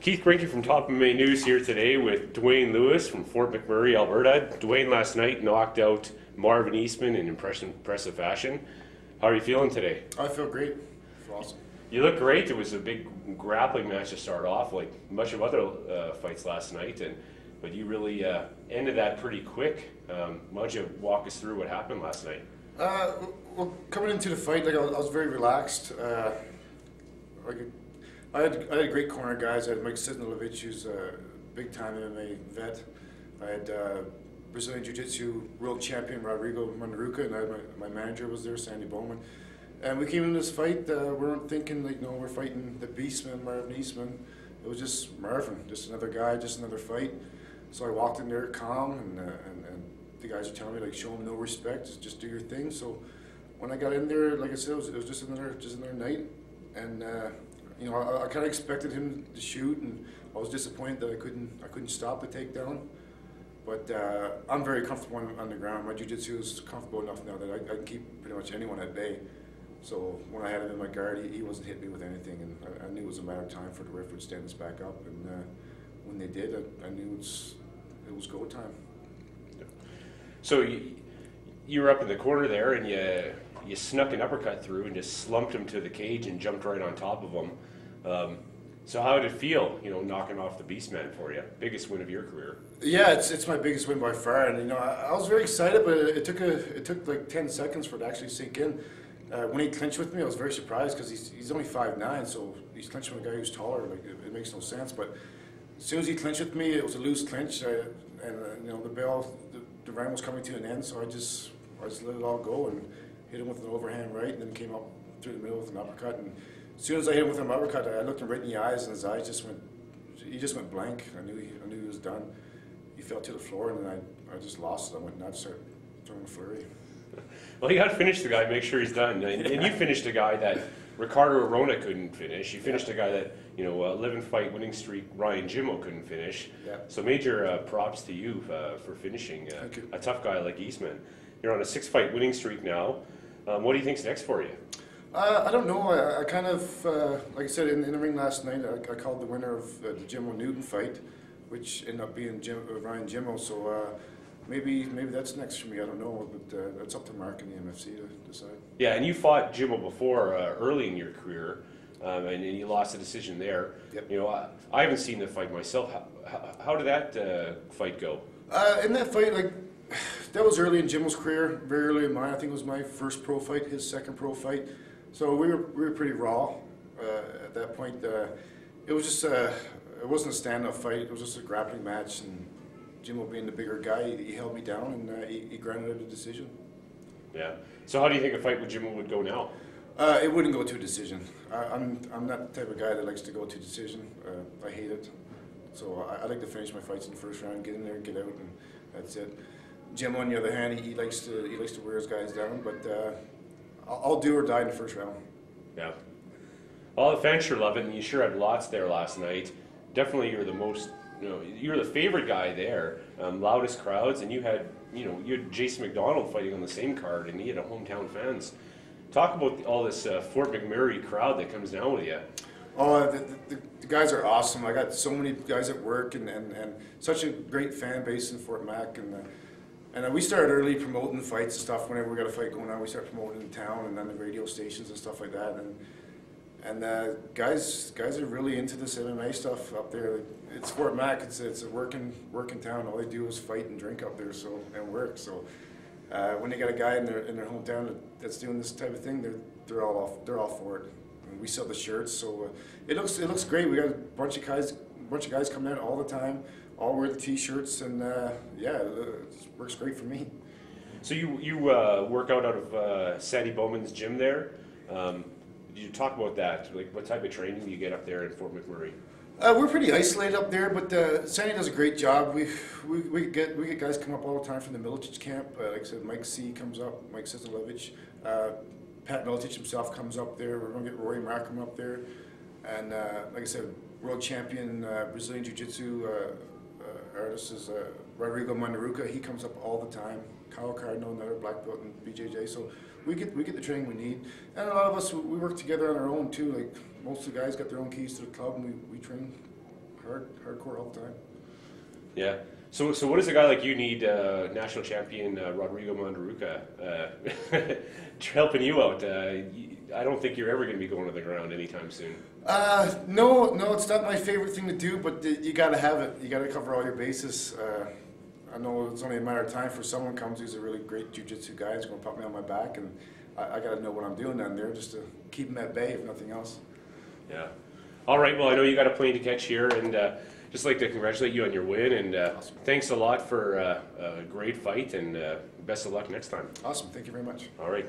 Keith Grinke from Top MMA News here today with Dwayne Lewis from Fort McMurray, Alberta. Dwayne last night knocked out Marvin Eastman in impressive fashion. How are you feeling today? I feel great. It's awesome. You look great. It was a big grappling match to start off, like much of other fights last night, but you really ended that pretty quick. Why don't you walk us through what happened last night? Well, coming into the fight, I was very relaxed. I had great corner guys. I had Mike Sisnilovich, who's a big-time MMA vet. I had Brazilian Jiu-Jitsu world champion Rodrigo Mandaruca, and I had my manager was there, Sandy Bowman. And we came into this fight. We weren't thinking we're fighting the Beastman, Marvin Eastman. It was just Marvin, just another guy, just another fight. So I walked in there calm, and the guys were telling me show him no respect, just do your thing. So when I got in there, like I said, it was just another night, and I kind of expected him to shoot, and I was disappointed that I couldn't stop the takedown. But I'm very comfortable on the ground. My jiu-jitsu is comfortable enough now that I can keep pretty much anyone at bay. So when I had him in my guard, he wasn't hitting me with anything, and I knew it was a matter of time for the referee to stand us back up. And when they did, I knew it was go time. So you were up in the corner there, and you snuck an uppercut through and just slumped him to the cage and jumped right on top of him. So how did it feel, knocking off the Beastman for you? Biggest win of your career. Yeah, it's my biggest win by far, and I was very excited, but it took like 10 seconds for it to actually sink in. When he clinched with me, I was very surprised because he's only 5'9", so he's clinching with a guy who's taller. It makes no sense. But as soon as he clinched with me, it was a loose clinch, and the bell, the round was coming to an end, so I just let it all go and hit him with an overhand right, and then came up through the middle with an uppercut. And as soon as I hit him with an uppercut, I looked him right in the eyes, and his eyes just went blank. I knew he was done. He fell to the floor, and then I just lost it. I went nuts, started throwing a flurry. Well, you got to finish the guy, make sure he's done. And you finished a guy that Ricardo Arona couldn't finish. You finished a guy that, 11-fight winning streak Ryan Jimmo couldn't finish. Yeah. So major props to you for finishing a tough guy like Eastman. You're on a 6-fight winning streak now. What do you think's next for you? I don't know. I kind of, like I said, in the ring last night, I called the winner of the Jimmo Newton fight, which ended up being Ryan Jimmo. So maybe that's next for me. I don't know, but that's up to Mark and the MFC to decide. Yeah, and you fought Jimmo before early in your career, and you lost the decision there. Yep. I haven't seen the fight myself. How did that fight go? In that fight, that was early in Jimmo's career, very early in mine. I think it was my first pro fight, his second pro fight. So we were pretty raw at that point. It was just it wasn't a standoff fight. It was just a grappling match, and Jimmo being the bigger guy, he held me down, and he granted a decision. Yeah. So how do you think a fight with Jimmo would go now? It wouldn't go to a decision. I'm not the type of guy that likes to go to a decision. I hate it. So I like to finish my fights in the first round, get in there, get out, and that's it. Jimmo, on the other hand, he likes to wear his guys down, but I'll do or die in the first round. Yeah. Well, the fans sure love it, and you sure had lots there last night. Definitely, you're the most, you're the favorite guy there, loudest crowds, and you had Jason McDonald fighting on the same card, and he had a hometown fans. Talk about all this Fort McMurray crowd that comes down with you. Oh, the guys are awesome. I got so many guys at work, and such a great fan base in Fort Mac, and we started early promoting fights and stuff. Whenever we got a fight going on, we start promoting in town and then the radio stations and stuff like that. And guys are really into this MMA stuff up there. It's Fort Mac. It's a working town. All they do is fight and drink up there, and work. So when they got a guy in their hometown that's doing this type of thing, they're all for it. And we sell the shirts, so it looks great. We got a bunch of guys coming out all the time. All wear the T-shirts, and it works great for me. So you work out of Sandy Bowman's gym there. Did you talk about that? Like, what type of training do you get up there in Fort McMurray? We're pretty isolated up there, but Sandy does a great job. We get guys come up all the time from the Milicic camp. Like I said, Mike C comes up, Mike Sisnilovich, Pat Milicic himself comes up there. We're going to get Rory Markham up there, and like I said, world champion Brazilian Jiu-Jitsu artist is Rodrigo Mandaruca. He comes up all the time. Kyle Cardinal, another black belt in BJJ. So we get the training we need, and a lot of us we work together on our own too. Like most of the guys got their own keys to the club, and we train hardcore all the time. Yeah. So what does a guy like you need, national champion Rodrigo Mandaruca, helping you out? I don't think you're ever going to be going to the ground anytime soon. No, it's not my favorite thing to do, but you got to have it. You got to cover all your bases. I know it's only a matter of time for someone comes who's a really great jiu-jitsu guy who's going to put me on my back, and I got to know what I'm doing down there just to keep him at bay, if nothing else. Yeah. All right. Well, I know you got a plane to catch here, and just like to congratulate you on your win, and Awesome. Thanks a lot for a great fight, and best of luck next time. Awesome. Thank you very much. All right.